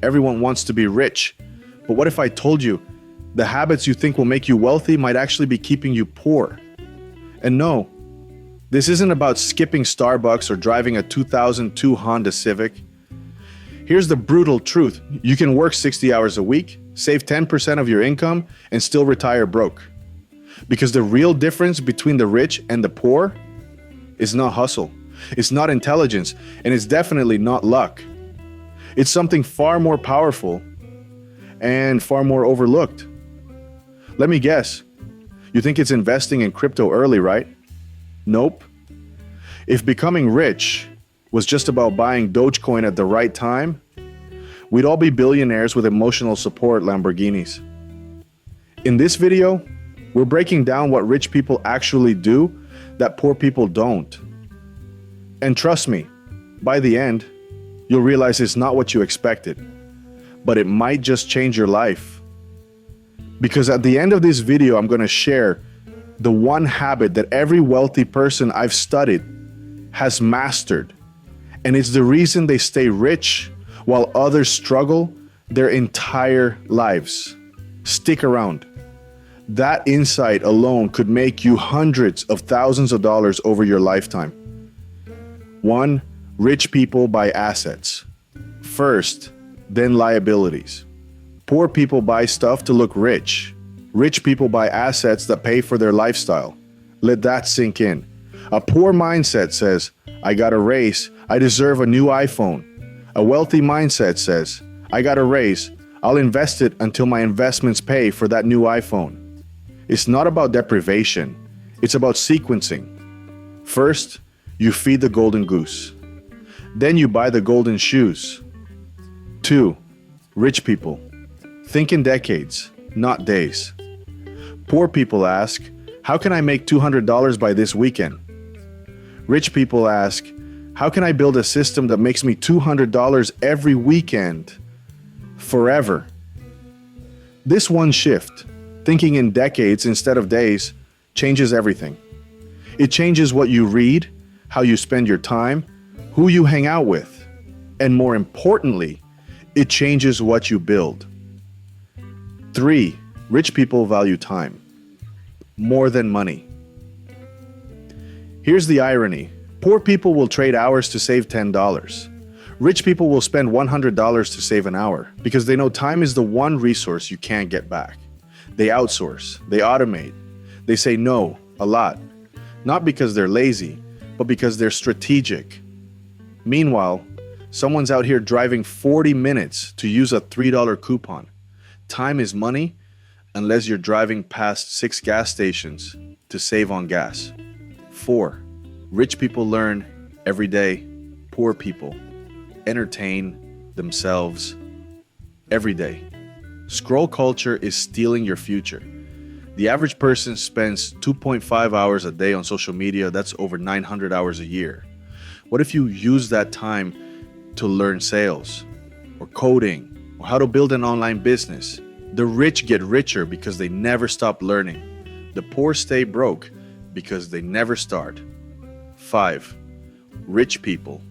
Everyone wants to be rich. But what if I told you the habits you think will make you wealthy might actually be keeping you poor? And no, this isn't about skipping Starbucks or driving a 2002 Honda Civic. Here's the brutal truth. You can work 60 hours a week, save 10% of your income, and still retire broke. Because the real difference between the rich and the poor is not hustle, it's not intelligence, and it's definitely not luck. It's something far more powerful and far more overlooked. Let me guess. You think it's investing in crypto early, right? Nope. If becoming rich was just about buying Dogecoin at the right time, we'd all be billionaires with emotional support Lamborghinis. In this video, we're breaking down what rich people actually do that poor people don't. And trust me, by the end, you'll realize it's not what you expected, but it might just change your life. Because at the end of this video, I'm going to share the one habit that every wealthy person I've studied has mastered. And it's the reason they stay rich while others struggle their entire lives. Stick around. That insight alone could make you hundreds of thousands of dollars over your lifetime. 1. Rich people buy assets. First, then liabilities. Poor people buy stuff to look rich. Rich people buy assets that pay for their lifestyle. Let that sink in. A poor mindset says, I got a raise, I deserve a new iPhone. A wealthy mindset says, I got a raise, I'll invest it until my investments pay for that new iPhone. It's not about deprivation, it's about sequencing. First, you feed the golden goose. Then you buy the golden shoes. 2. Rich people. Think in decades, not days. Poor people ask, how can I make $200 by this weekend? Rich people ask, how can I build a system that makes me $200 every weekend, forever? This one shift, thinking in decades instead of days, changes everything. It changes what you read, how you spend your time, who you hang out with, and more importantly, it changes what you build. 3. Rich people value time more than money. Here's the irony. Poor people will trade hours to save $10. Rich people will spend $100 to save an hour because they know time is the one resource you can't get back. They outsource, they automate, they say no a lot, not because they're lazy, but because they're strategic. Meanwhile, someone's out here driving 40 minutes to use a $3 coupon. Time is money unless you're driving past 6 gas stations to save on gas. 4. Rich people learn every day. Poor people entertain themselves every day. Scroll culture is stealing your future. The average person spends 2.5 hours a day on social media. That's over 900 hours a year. What if you use that time to learn sales or coding or how to build an online business? The rich get richer because they never stop learning. The poor stay broke because they never start. 5. Rich people.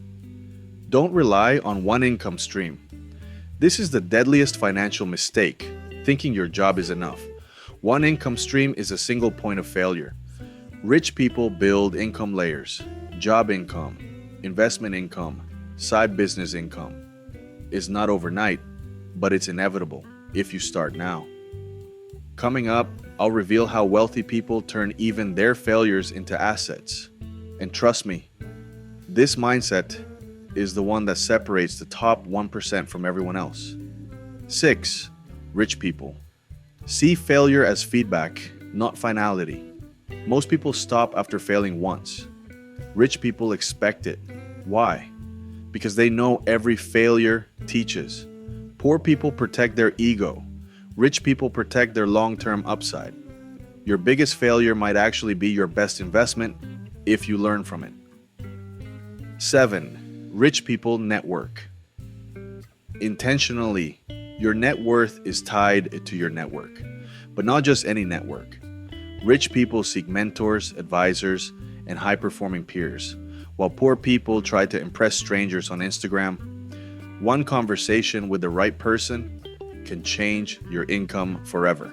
Don't rely on one income stream. This is the deadliest financial mistake, thinking your job is enough. One income stream is a single point of failure. Rich people build income layers. Job income, investment income, side business income. It's not overnight, but it's inevitable if you start now. Coming up, I'll reveal how wealthy people turn even their failures into assets. And trust me, this mindset is the one that separates the top 1% from everyone else. 6. Rich people. See failure as feedback, not finality. Most people stop after failing once. Rich people expect it. Why? Because they know every failure teaches. Poor people protect their ego. Rich people protect their long-term upside. Your biggest failure might actually be your best investment if you learn from it. 7. Rich people network. Intentionally, your net worth is tied to your network, but not just any network. Rich people seek mentors, advisors, and high-performing peers, while poor people try to impress strangers on Instagram One conversation with the right person can change your income forever.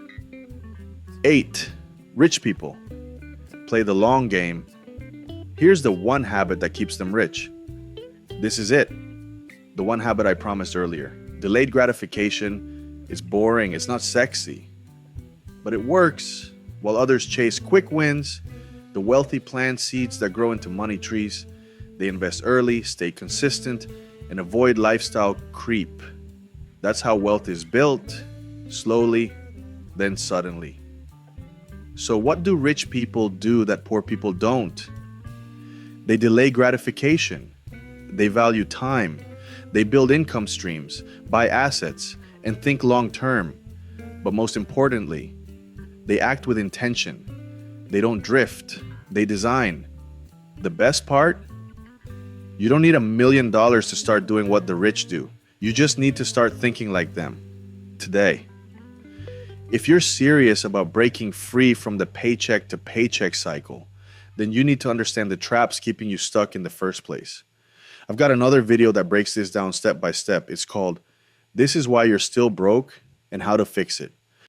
8. Rich people play the long game. Here's the one habit that keeps them rich. This is it. The one habit I promised earlier. Delayed gratification is boring, it's not sexy, but it works. While others chase quick wins, the wealthy plant seeds that grow into money trees. They invest early, stay consistent, and avoid lifestyle creep. That's how wealth is built, slowly, then suddenly. So what do rich people do that poor people don't? They delay gratification. They value time. They build income streams, buy assets, and think long term. But most importantly, they act with intention. They don't drift. They design. The best part? You don't need $1 million to start doing what the rich do. You just need to start thinking like them today. If you're serious about breaking free from the paycheck to paycheck cycle, then you need to understand the traps keeping you stuck in the first place. I've got another video that breaks this down step by step. It's called "This is Why You're Still Broke and How to Fix It."